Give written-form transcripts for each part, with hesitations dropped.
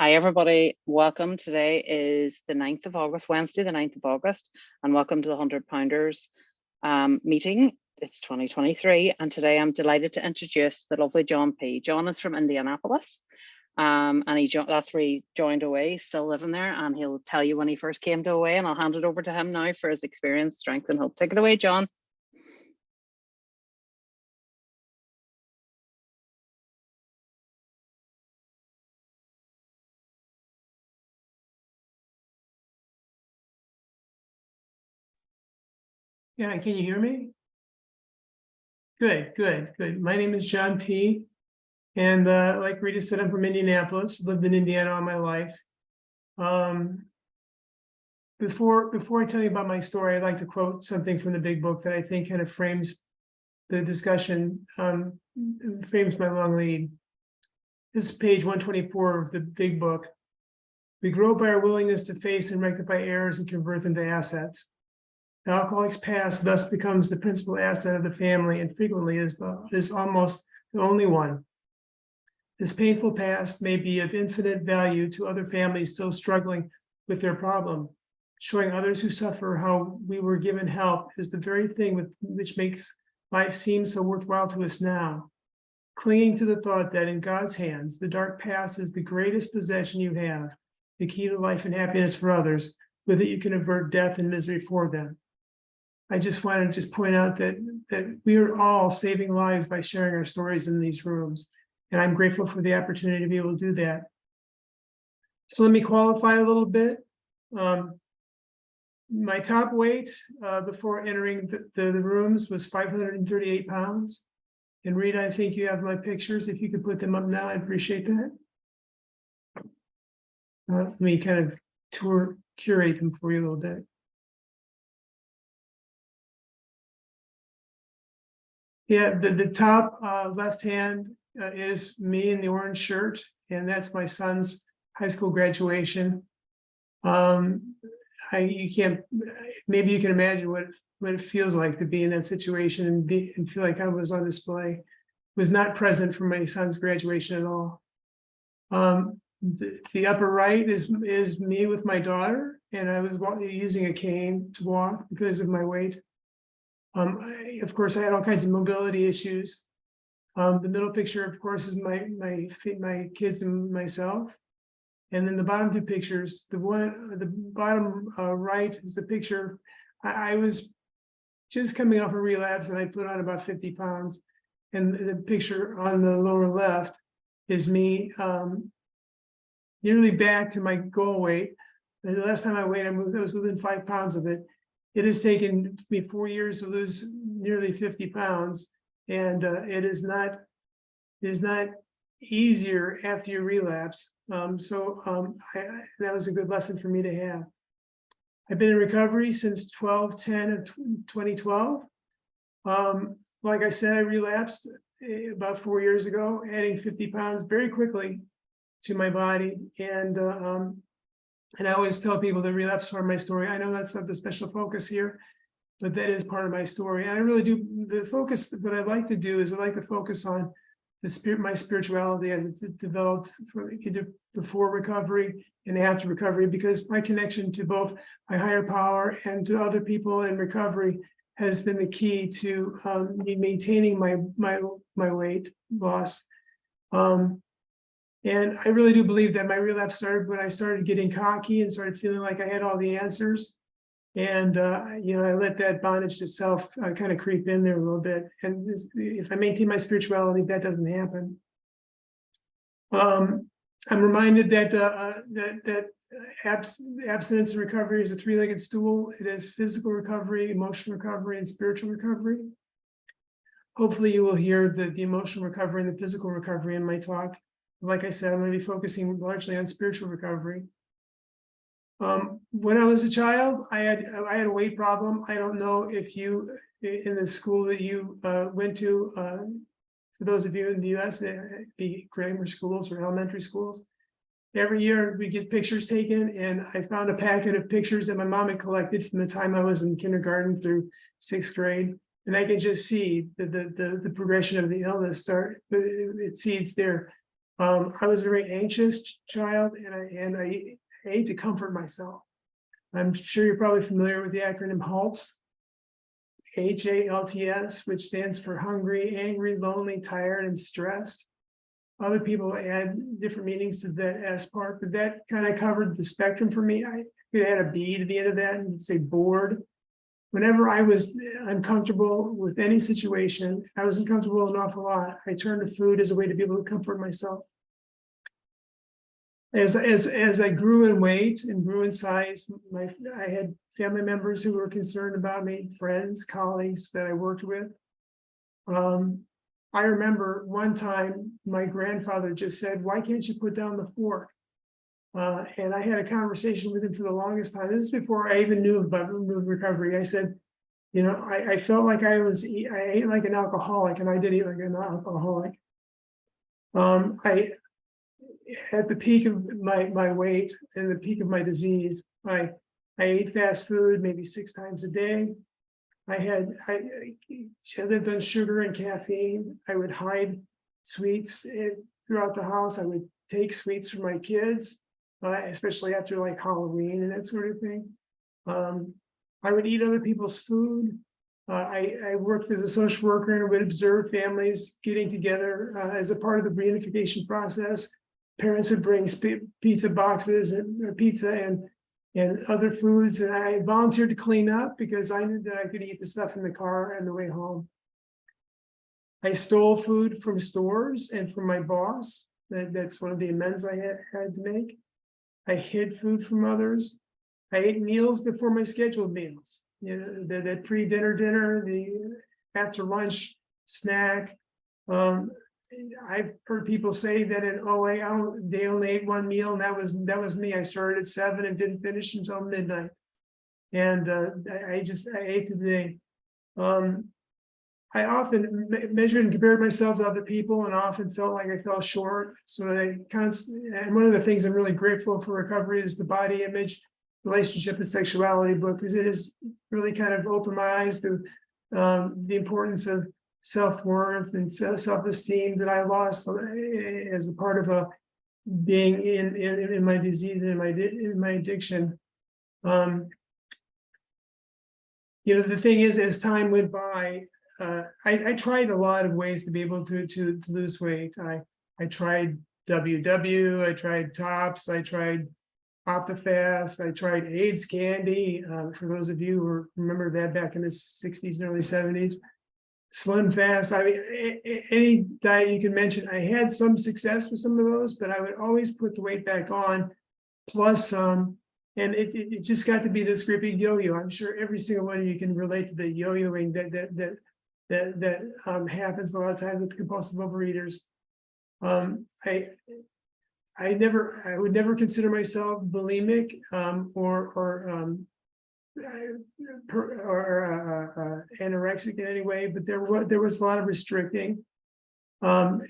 Hi, everybody. Welcome. Today is the 9th of August, Wednesday, the 9th of August, and welcome to the 100 Pounders meeting. It's 2023, and today I'm delighted to introduce the lovely John P. John is from Indianapolis, and that's where he joined OA. He's still living there, and he'll tell you when he first came to OA, and I'll hand it over to him now for his experience, strength, and hope. Take it away, John. Yeah, can you hear me? Good. My name is John P. And like Rita said, I'm from Indianapolis, lived in Indiana all my life. Before I tell you about my story, I'd like to quote something from the big book that I think kind of frames the discussion, frames my long lead. This is page 124 of the big book. We grow by our willingness to face and rectify errors and convert them to assets. The alcoholic's past thus becomes the principal asset of the family and frequently is almost the only one. This painful past may be of infinite value to other families still struggling with their problem. Showing others who suffer how we were given help is the very thing which makes life seem so worthwhile to us now. Clinging to the thought that in God's hands, the dark past is the greatest possession you have, the key to life and happiness for others. With it, you can avert death and misery for them. I just want to point out that we are all saving lives by sharing our stories in these rooms. And I'm grateful for the opportunity to be able to do that. So let me qualify a little bit. My top weight before entering the rooms was 538 pounds. And Rita, I think you have my pictures. If you could put them up now, I'd appreciate that. Let me kind of curate them for you a little bit. Yeah, the top left hand is me in the orange shirt, and that's my son's high school graduation. You can't, maybe you can imagine what it feels like to be in that situation and feel like I was on display. Was not present for my son's graduation at all. The upper right is me with my daughter, and I was using a cane to walk because of my weight. Of course, I had all kinds of mobility issues. The middle picture, of course, is my kids and myself. And then the bottom two pictures, the bottom right is the picture. I was just coming off a relapse and I put on about 50 pounds. And the picture on the lower left is me nearly back to my goal weight. The last time I weighed, I was within 5 pounds of it. It has taken me 4 years to lose nearly 50 pounds, and it is not easier after you relapse. That was a good lesson for me to have. I've been in recovery since 12/10 of 2012. Like I said, I relapsed about 4 years ago, adding 50 pounds very quickly to my body, and I always tell people the relapse part of my story. I know that's not the special focus here, but that is part of my story. And I really do the focus. What I like to do is I like to focus on my spirituality as it's developed either before recovery and after recovery, because my connection to both my higher power and to other people in recovery has been the key to me maintaining my weight loss. And I really do believe that my relapse started when I started getting cocky and started feeling like I had all the answers. And, I let that bondage to self kind of creep in there a little bit. And if I maintain my spirituality, that doesn't happen. I'm reminded that abstinence and recovery is a three-legged stool. It is physical recovery, emotional recovery, and spiritual recovery. Hopefully you will hear the emotional recovery and the physical recovery in my talk. Like I said, I'm going to be focusing largely on spiritual recovery. When I was a child, I had a weight problem. I don't know if you, in the school that you went to, for those of you in the US, be grammar schools or elementary schools, every year we get pictures taken, and I found a packet of pictures that my mom had collected from the time I was in kindergarten through 6th grade. And I could just see the progression of the illness start. It seeds there. I was a very anxious child, and I ate to comfort myself. I'm sure you're probably familiar with the acronym HALTS, HALTS, which stands for hungry, angry, lonely, tired, and stressed. Other people add different meanings to that S part, but that kind of covered the spectrum for me. I could add a B to the end of that and say bored. Whenever I was uncomfortable with any situation, I was uncomfortable an awful lot. I turned to food as a way to be able to comfort myself. As I grew in weight and grew in size, I had family members who were concerned about me, friends, colleagues that I worked with. I remember one time my grandfather just said, "Why can't you put down the fork?" And I had a conversation with him for the longest time. This is before I even knew about recovery. I said, I felt like I ate like an alcoholic, and I did eat like an alcoholic. I at the peak of my weight and the peak of my disease, I ate fast food maybe 6 times a day. I lived on sugar and caffeine. I would hide sweets throughout the house. I would take sweets from my kids, especially after like Halloween and that sort of thing. I would eat other people's food. I worked as a social worker and would observe families getting together as a part of the reunification process. Parents would bring pizza boxes and pizza and other foods, and I volunteered to clean up because I knew that I could eat the stuff in the car on the way home. I stole food from stores and from my boss. That's one of the amends I had to make. I hid food from others. I ate meals before my scheduled meals. That pre-dinner dinner, the after lunch snack. I've heard people say that in OA, they only ate one meal, and that was me. I started at 7 and didn't finish until midnight, and I ate to the day. I often measured and compared myself to other people, and often felt like I fell short. So and one of the things I'm really grateful for recovery is the body image, relationship, and sexuality book, because it has really kind of opened my eyes to the importance of self-worth and self-esteem that I lost as a part of being in my disease and in my addiction. The thing is, as time went by, I tried a lot of ways to be able to lose weight. I tried WW, I tried Tops, I tried OptiFast, I tried AIDS candy. For those of you who remember that back in the 60s and early 70s. Slim Fast, I mean, any diet you can mention. I had some success with some of those, but I would always put the weight back on, plus some, and it just got to be this gripping yo-yo. I'm sure every single one of you can relate to the yo-yoing that happens a lot of times with compulsive overeaters. I would never consider myself bulimic or anorexic in any way, but there was a lot of restricting, and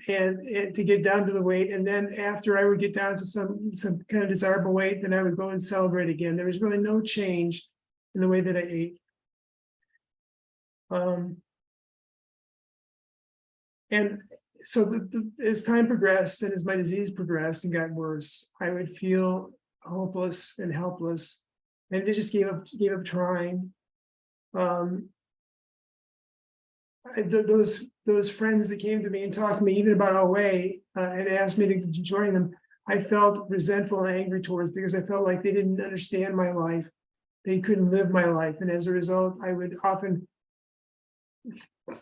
to get down to the weight, and then after I would get down to some kind of desirable weight, then I would go and celebrate again. There was really no change in the way that I ate. And so as time progressed and as my disease progressed and got worse, I would feel hopeless and helpless, and I just gave up trying. Those friends that came to me and talked to me even about OA and asked me to join them, I felt resentful and angry towards, because I felt like they didn't understand my life. They couldn't live my life. And as a result, I would often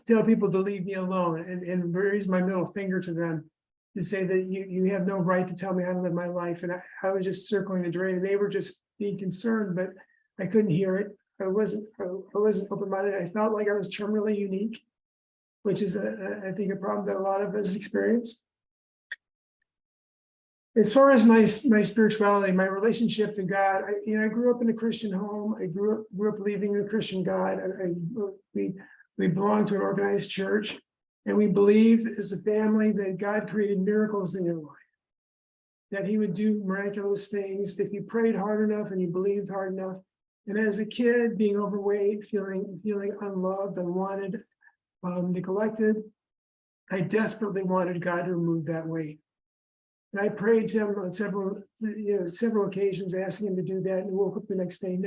tell people to leave me alone and raise my middle finger to them to say that you have no right to tell me how to live my life. And I was just circling the drain, and they were just being concerned, but I couldn't hear it. I wasn't open-minded. I felt like I was terminally unique, which is I think a problem that a lot of us experience. As far as my spirituality, my relationship to God, I grew up in a Christian home. I grew up believing in the Christian God. We belonged to an organized church, and we believed as a family that God created miracles in your life, that He would do miraculous things if you prayed hard enough and you believed hard enough. And as a kid, being overweight, feeling unloved, unwanted, neglected, I desperately wanted God to remove that weight. And I prayed to him on several occasions, asking him to do that, and woke up the next day,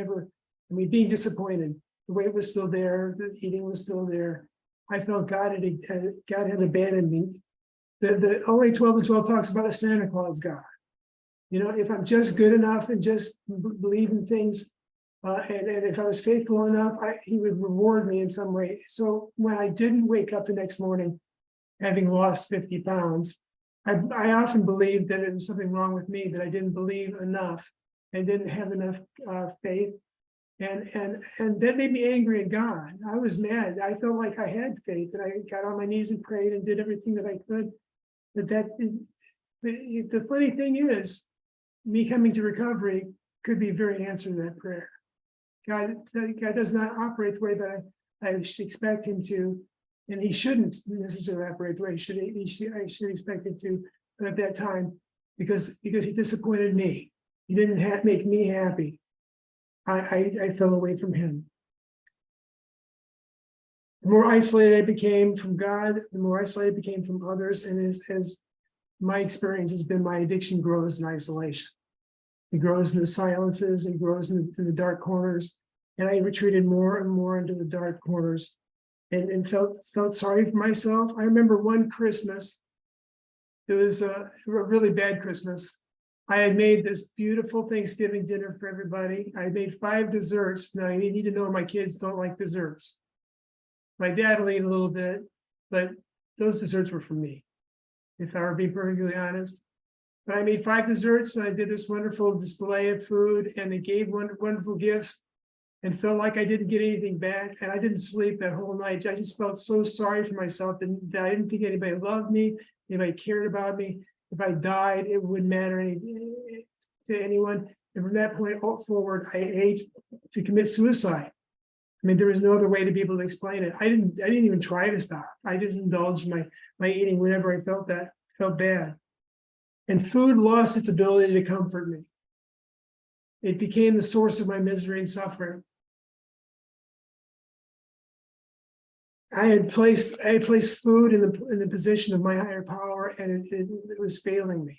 being disappointed. The weight was still there, the eating was still there. I felt God had abandoned me. The OA 12 and 12 talks about a Santa Claus God. If I'm just good enough and just believe in things, and if I was faithful enough, he would reward me in some way. So when I didn't wake up the next morning, having lost 50 pounds, I often believed that it was something wrong with me, that I didn't believe enough and didn't have enough faith. And that made me angry at God. I was mad. I felt like I had faith, that I got on my knees and prayed and did everything that I could. The funny thing is, me coming to recovery could be very answer to that prayer. God does not operate the way that I should expect him to, and he shouldn't necessarily operate the way I should expect him to at that time, because he disappointed me. He didn't make me happy. I fell away from him. The more isolated I became from God, the more isolated I became from others, and as my experience has been, my addiction grows in isolation. It grows in the silences, it grows in the dark corners, and I retreated more and more into the dark corners, and felt sorry for myself. I remember one Christmas, it was a really bad Christmas. I had made this beautiful Thanksgiving dinner for everybody. I made 5 desserts. Now, you need to know my kids don't like desserts. My dad will eat a little bit, but those desserts were for me, if I were being perfectly honest. But I made 5 desserts, and I did this wonderful display of food, and it gave wonderful gifts, and felt like I didn't get anything back. And I didn't sleep that whole night. I just felt so sorry for myself that I didn't think anybody loved me, anybody cared about me. If I died, it wouldn't matter to anyone. And from that point forward, I ate to commit suicide. There was no other way to be able to explain it. I didn't even try to stop. I just indulged my eating whenever I felt bad. And food lost its ability to comfort me. It became the source of my misery and suffering. I had placed food in the position of my higher power, and it was failing me,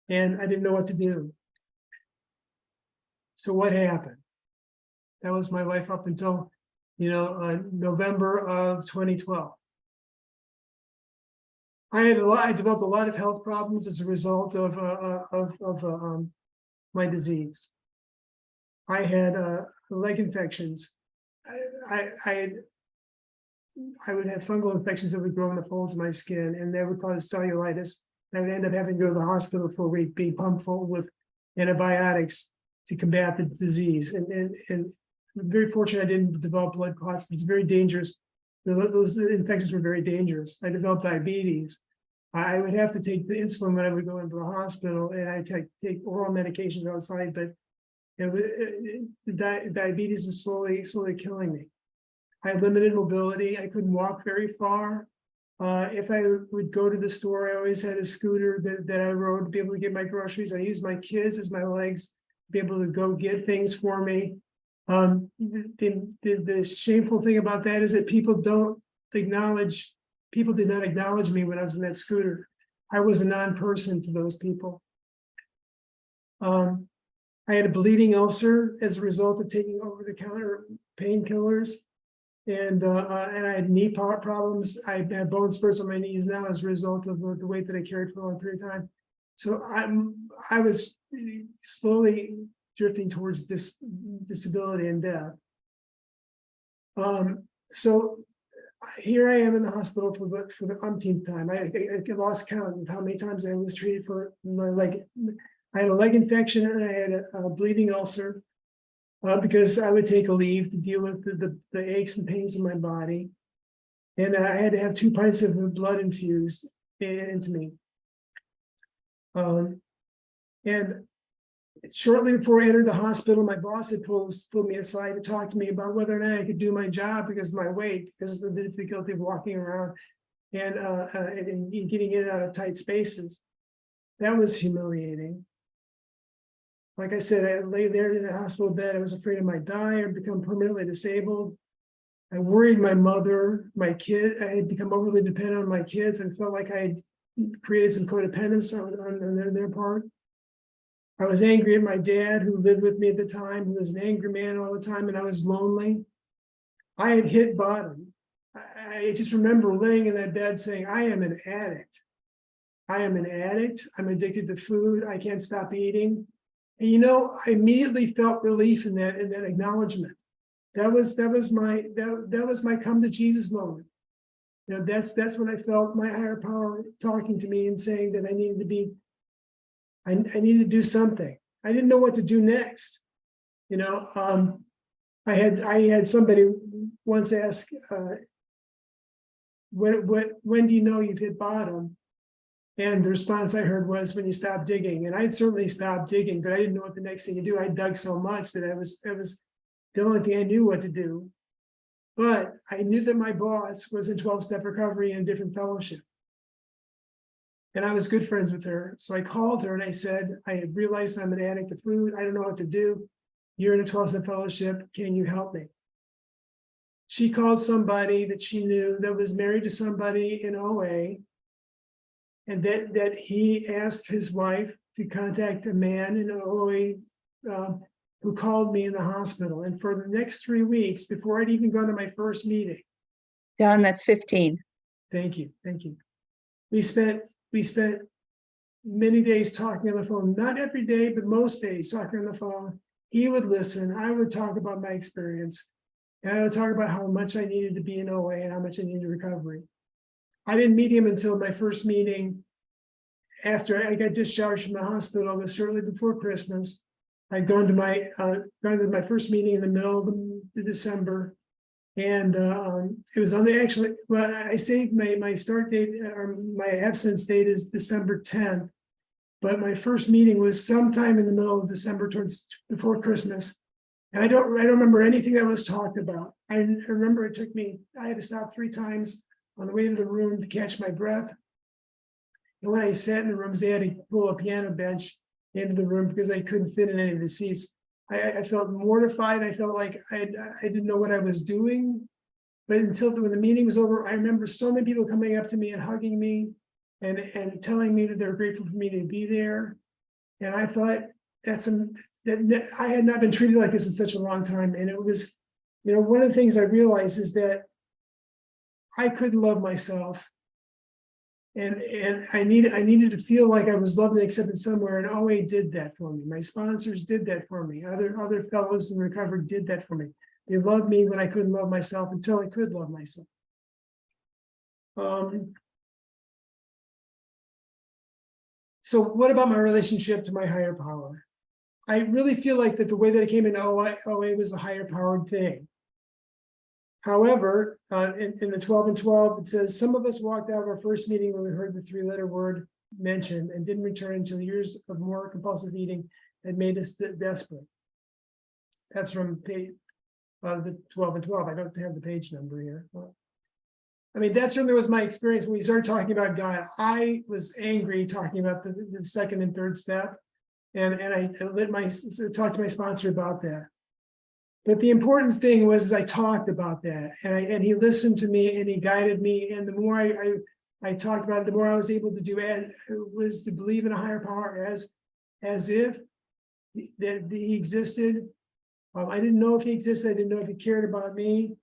and I didn't know what to do. So what happened? That was my life up until November of 2012. I developed a lot of health problems as a result of my disease. I had leg infections. I would have fungal infections that would grow in the folds of my skin, and that would cause cellulitis. I would end up having to go to the hospital for a week, being pumped full with antibiotics to combat the disease. And I'm very fortunate I didn't develop blood clots, but it's very dangerous. Those infections were very dangerous. I developed diabetes. I would have to take the insulin when I would go into the hospital, and I take oral medications outside, but the diabetes was slowly killing me. I had limited mobility. I couldn't walk very far. If I would go to the store, I always had a scooter that I rode to be able to get my groceries. I used my kids as my legs to be able to go get things for me. The shameful thing about that is that people did not acknowledge me when I was in that scooter. I was a non-person to those people. I had a bleeding ulcer as a result of taking over-the-counter painkillers. And I had knee problems. I have bone spurs on my knees now as a result of the weight that I carried for a long period of time. So I was slowly drifting towards disability and death. So here I am in the hospital for the umpteenth time. I lost count of how many times I was treated for my leg. I had a leg infection, and I had a bleeding ulcer. Because I would take a leave to deal with the aches and pains in my body. And I had to have 2 pints of blood infused into me. And shortly before I entered the hospital, my boss had pulled me aside to talk to me about whether or not I could do my job because of my weight, because of the difficulty of walking around and getting in and out of tight spaces. That was humiliating. Like I said, I lay there in the hospital bed. I was afraid I might die or become permanently disabled. I worried my mother, my kid. I had become overly dependent on my kids and felt like I had created some codependence on their part. I was angry at my dad, who lived with me at the time, who was an angry man all the time, and I was lonely. I had hit bottom. I just remember laying in that bed saying, I am an addict. I am an addict. I'm addicted to food. I can't stop eating. And you know, I immediately felt relief in that acknowledgement. That was my come to Jesus moment. You know, that's when I felt my higher power talking to me and saying that I needed to be, I needed to do something. I didn't know what to do next. You know, I had somebody once ask, when do you know you've hit bottom? And the response I heard was, when you stop digging. And I'd certainly stopped digging, but I didn't know what the next thing to do. I dug so much that it was the only thing I knew what to do. But I knew that my boss was in 12-step recovery in a different fellowship. And I was good friends with her. So I called her and I said, I had realized I'm an addict to food. I don't know what to do. You're in a 12-step fellowship. Can you help me? She called somebody that she knew that was married to somebody in OA. And that he asked his wife to contact a man in OA who called me in the hospital. And for the next 3 weeks, before I'd even gone to my first meeting. Don, that's 15. Thank you. We spent many days talking on the phone, not every day, but most days talking on the phone. He would listen. I would talk about my experience. And I would talk about how much I needed to be in OA and how much I needed recovery. I didn't meet him until my first meeting after I got discharged from the hospital. It was shortly before Christmas. I'd gone to my first meeting in the middle of December. And it was on the I say my start date or my absence date is December 10th. But my first meeting was sometime in the middle of December, before Christmas. And I don't remember anything that was talked about. I remember I had to stop 3 times on the way to the room to catch my breath. And when I sat in the rooms, they had to pull a piano bench into the room because I couldn't fit in any of the seats. I felt mortified. I felt like I didn't know what I was doing. But when the meeting was over, I remember so many people coming up to me and hugging me and telling me that they were grateful for me to be there. And I thought that I had not been treated like this in such a long time. And it was, you know, one of the things I realized is that I couldn't love myself. And I needed to feel like I was loved and accepted somewhere, and OA did that for me. My sponsors did that for me. Other fellows in recovery did that for me. They loved me when I couldn't love myself until I could love myself. So what about my relationship to my higher power? I really feel like that the way that I came into OA was the higher powered thing. However, in the 12 and 12, it says, some of us walked out of our first meeting when we heard the 3-letter word mentioned and didn't return until years of more compulsive eating had made us desperate. That's from page the 12 and 12. I don't have the page number here. I mean, that certainly was my experience when we started talking about God. I was angry talking about the second and third step, and I talked to my sponsor about that. But the important thing was I talked about that, and he listened to me and he guided me. And the more I talked about it, the more I was able to do was to believe in a higher power as if that he existed. I didn't know if he existed. I didn't know if he cared about me.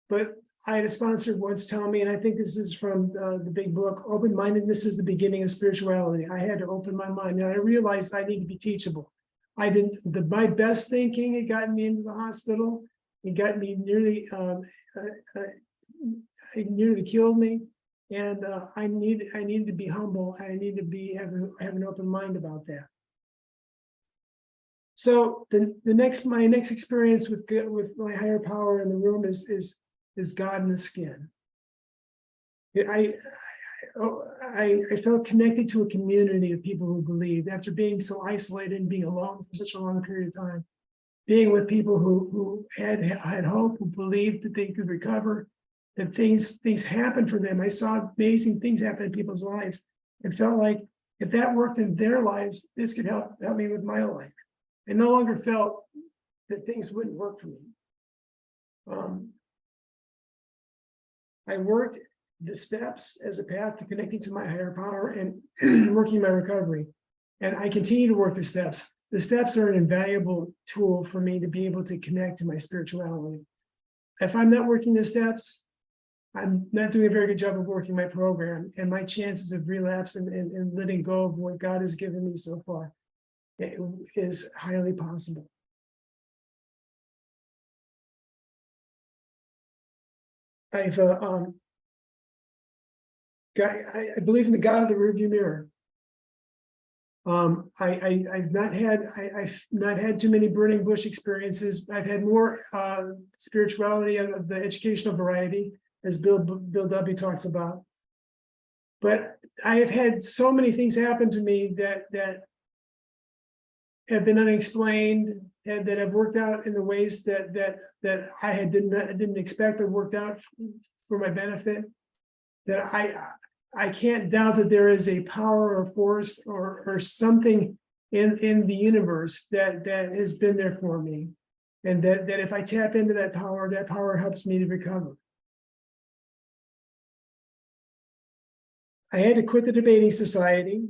But I had a sponsor once tell me, and I think this is from the big book, open-mindedness is the beginning of spirituality. I had to open my mind, and I realized I need to be teachable. My best thinking had gotten me into the hospital. It got me nearly killed me. And I needed to be humble. And I need to have an open mind about that. So my next experience with my higher power in the room is God in the skin. I felt connected to a community of people who believed, after being so isolated and being alone for such a long period of time, being with people who had hope, who believed that they could recover, that things happened for them. I saw amazing things happen in people's lives. It felt like if that worked in their lives, this could help me with my life. I no longer felt that things wouldn't work for me. I worked the steps as a path to connecting to my higher power and working my recovery. And I continue to work the steps. The steps are an invaluable tool for me to be able to connect to my spirituality. If I'm not working the steps, I'm not doing a very good job of working my program, and my chances of relapse and letting go of what God has given me so far is highly possible. I believe in the God of the rearview mirror. I've not had too many burning bush experiences. I've had more spirituality of the educational variety, as Bill W. talks about. But I have had so many things happen to me that have been unexplained and that have worked out in the ways that I didn't expect, but worked out for my benefit. That I can't doubt that there is a power or force or something in the universe that has been there for me, and that if I tap into that power helps me to recover. I had to quit the debating society.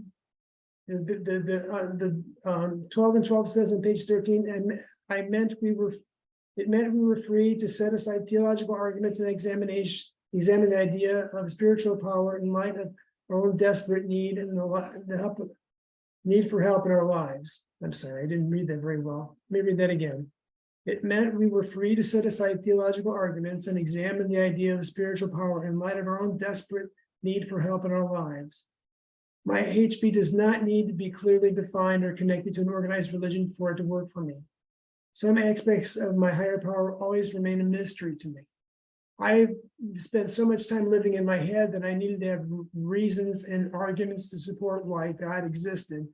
The 12 and 12 says on page 13, and it meant we were free to set aside theological arguments and examine the idea of spiritual power in light of our own desperate need and the need for help in our lives. I'm sorry, I didn't read that very well. Let me read that again. It meant we were free to set aside theological arguments and examine the idea of spiritual power in light of our own desperate need for help in our lives. My HB does not need to be clearly defined or connected to an organized religion for it to work for me. Some aspects of my higher power always remain a mystery to me. I spent so much time living in my head that I needed to have reasons and arguments to support why God existed.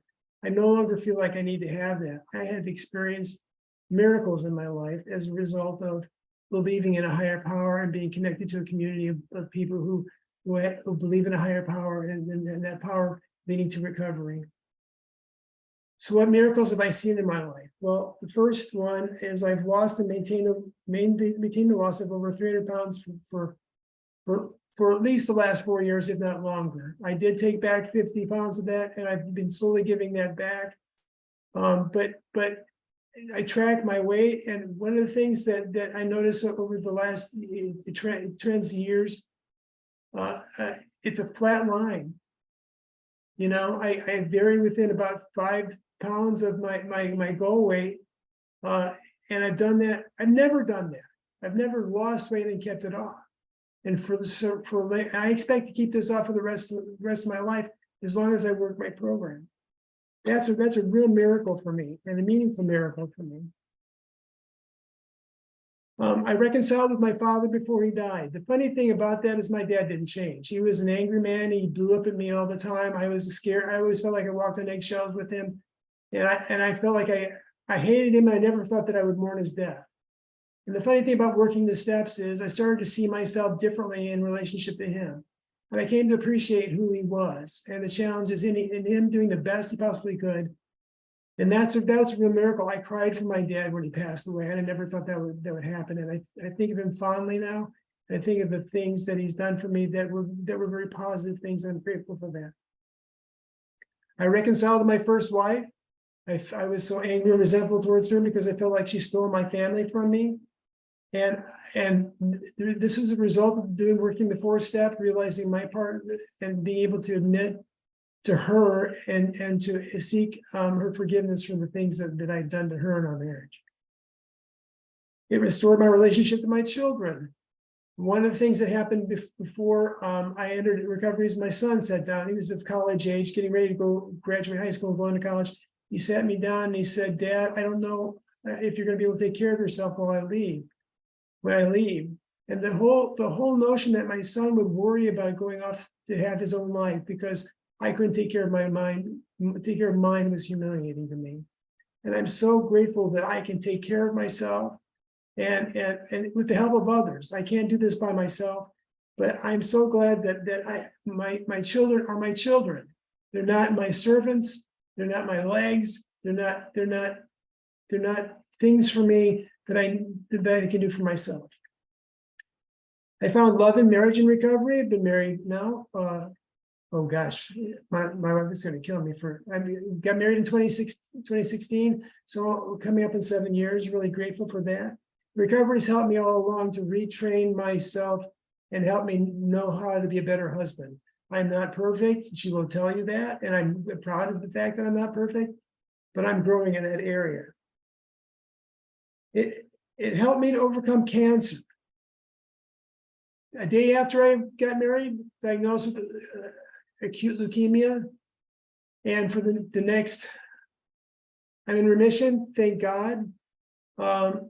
I no longer feel like I need to have that. I have experienced miracles in my life as a result of believing in a higher power and being connected to a community of people who believe in a higher power and that power leading to recovery. So what miracles have I seen in my life? Well, the first one is I've lost and maintained the loss of over 300 pounds for at least the last 4 years, if not longer. I did take back 50 pounds of that, and I've been slowly giving that back. But I track my weight, and one of the things that I noticed over the last trends years, it's a flat line. You know, I vary within about 5 pounds of my goal weight, and I've done that. I've never done that. I've never lost weight and kept it off. And I expect to keep this off for the rest of my life as long as I work my program. That's a real miracle for me, and a meaningful miracle for me. I reconciled with my father before he died. The funny thing about that is my dad didn't change. He was an angry man. He blew up at me all the time. I was scared. I always felt like I walked on eggshells with him. And I felt like I hated him. And I never thought that I would mourn his death. And the funny thing about working the steps is I started to see myself differently in relationship to him. And I came to appreciate who he was and the challenges in him doing the best he possibly could. And that's a real miracle. I cried for my dad when he passed away, and I never thought that would happen. And I think of him fondly now. I think of the things that he's done for me that were very positive things, and I'm grateful for that. I reconciled with my first wife. I was so angry and resentful towards her because I felt like she stole my family from me. And this was a result of working the 4-step, realizing my part, and being able to admit to her and to seek her forgiveness for the things that I'd done to her in our marriage. It restored my relationship to my children. One of the things that happened before I entered recovery is my son sat down. He was of college age, getting ready to go graduate high school and go into college. He sat me down and he said, "Dad, I don't know if you're going to be able to take care of yourself when I leave. And the whole notion that my son would worry about going off to have his own life because I couldn't take care of my mind, take care of mine was humiliating to me. And I'm so grateful that I can take care of myself and with the help of others. I can't do this by myself, but I'm so glad that my children are my children. They're not my servants. They're not my legs. They're not things for me that I can do for myself. I found love in marriage and recovery. I've been married now. Oh gosh, my wife is going to kill me I got married in 2016. So coming up in 7 years, really grateful for that. Recovery has helped me all along to retrain myself and help me know how to be a better husband. I'm not perfect. She will tell you that. And I'm proud of the fact that I'm not perfect, but I'm growing in that area. It helped me to overcome cancer. A day after I got married, diagnosed with acute leukemia. And for the next, I'm in remission, thank God. But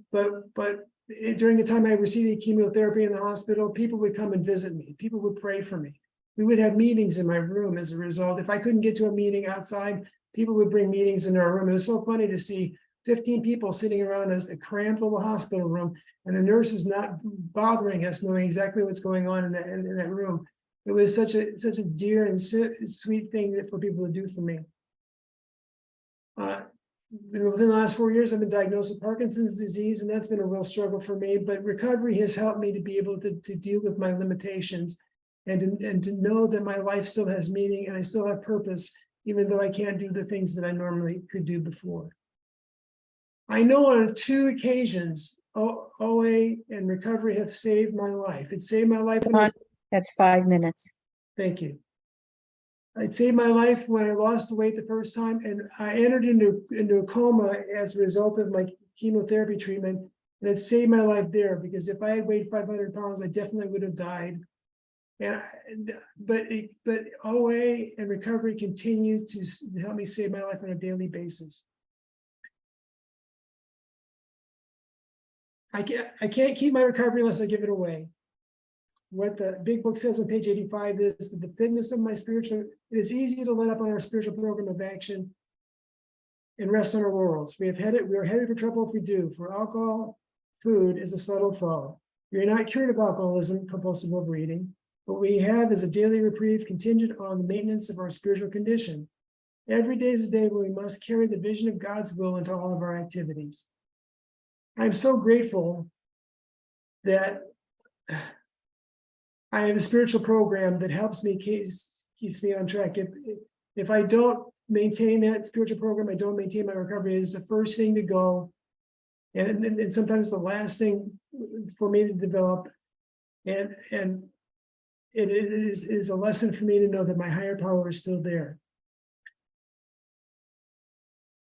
during the time I received chemotherapy in the hospital, people would come and visit me. People would pray for me. We would have meetings in my room as a result. If I couldn't get to a meeting outside, people would bring meetings in our room. It was so funny to see 15 people sitting around us, a cramped little hospital room, and the nurses not bothering us, knowing exactly what's going on in that room. It was such a dear and sweet thing for people to do for me. Within the last 4 years, I've been diagnosed with Parkinson's disease, and that's been a real struggle for me. But recovery has helped me to be able to deal with my limitations and to know that my life still has meaning and I still have purpose, even though I can't do the things that I normally could do before. I know on 2 occasions, OA and recovery have saved my life. It saved my life. That's 5 minutes. Thank you. It saved my life when I lost the weight the first time, and I entered into a coma as a result of my chemotherapy treatment, and it saved my life there, because if I had weighed 500 pounds, I definitely would have died. But OA and recovery continue to help me save my life on a daily basis. I can't keep my recovery unless I give it away. What the big book says on page 85 is that the fitness of my spiritual, it is easy to let up on our spiritual program of action and rest on our laurels. We are headed for trouble if we do. For alcohol, food is a subtle foe. We are not cured of alcoholism, compulsive overeating. What we have is a daily reprieve contingent on the maintenance of our spiritual condition. Every day is a day where we must carry the vision of God's will into all of our activities. I'm so grateful that I have a spiritual program that helps me, keeps me on track. If I don't maintain that spiritual program, I don't maintain my recovery. It's the first thing to go, and sometimes the last thing for me to develop. And it is a lesson for me to know that my higher power is still there.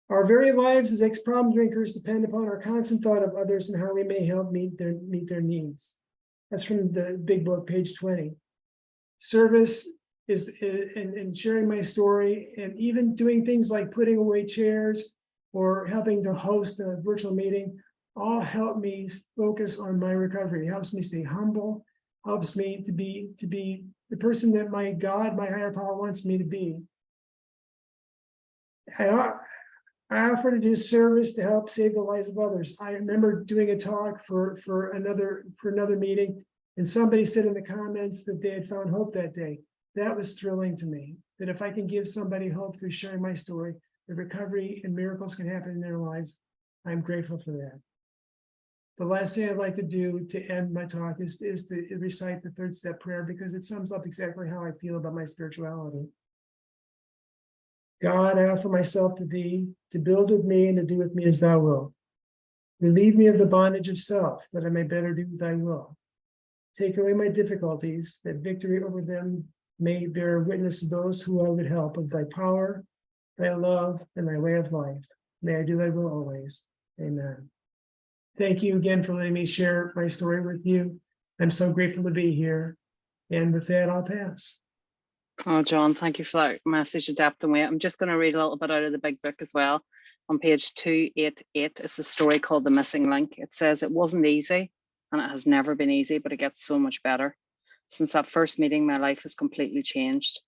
Our very lives as ex-problem drinkers depend upon our constant thought of others and how we may help meet their needs. That's from the big book, page 20. Service is in sharing my story, and even doing things like putting away chairs or helping to host a virtual meeting, all help me focus on my recovery. It helps me stay humble, helps me to be the person that my God, my higher power wants me to be. I offer to do service to help save the lives of others. I remember doing a talk for another meeting, and somebody said in the comments that they had found hope that day. That was thrilling to me, that if I can give somebody hope through sharing my story, the recovery and miracles can happen in their lives. I'm grateful for that. The last thing I'd like to do to end my talk is to recite the 3rd step prayer, because it sums up exactly how I feel about my spirituality. God, I offer myself to thee, to build with me and to do with me as thou wilt. Relieve me of the bondage of self, that I may better do thy will. Take away my difficulties, that victory over them may bear witness to those who I would help of thy power, thy love, and thy way of life. May I do thy will always. Amen. Thank you again for letting me share my story with you. I'm so grateful to be here. And with that, I'll pass. Oh, John, thank you for that message of depth and weight. I'm just going to read a little bit out of the big book as well. On page 288, it's a story called The Missing Link. It says, it wasn't easy, and it has never been easy, but it gets so much better. Since that first meeting, my life has completely changed.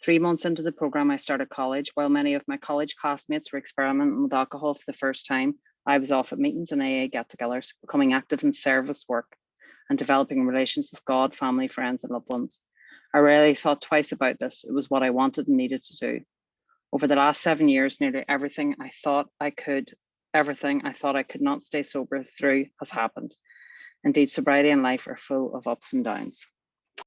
3 months into the program, I started college. While many of my college classmates were experimenting with alcohol for the first time, I was off at meetings and AA get-togethers, becoming active in service work and developing relations with God, family, friends, and loved ones. I rarely thought twice about this. It was what I wanted and needed to do. Over the last 7 years, nearly everything I thought I could not stay sober through has happened. Indeed, sobriety and life are full of ups and downs.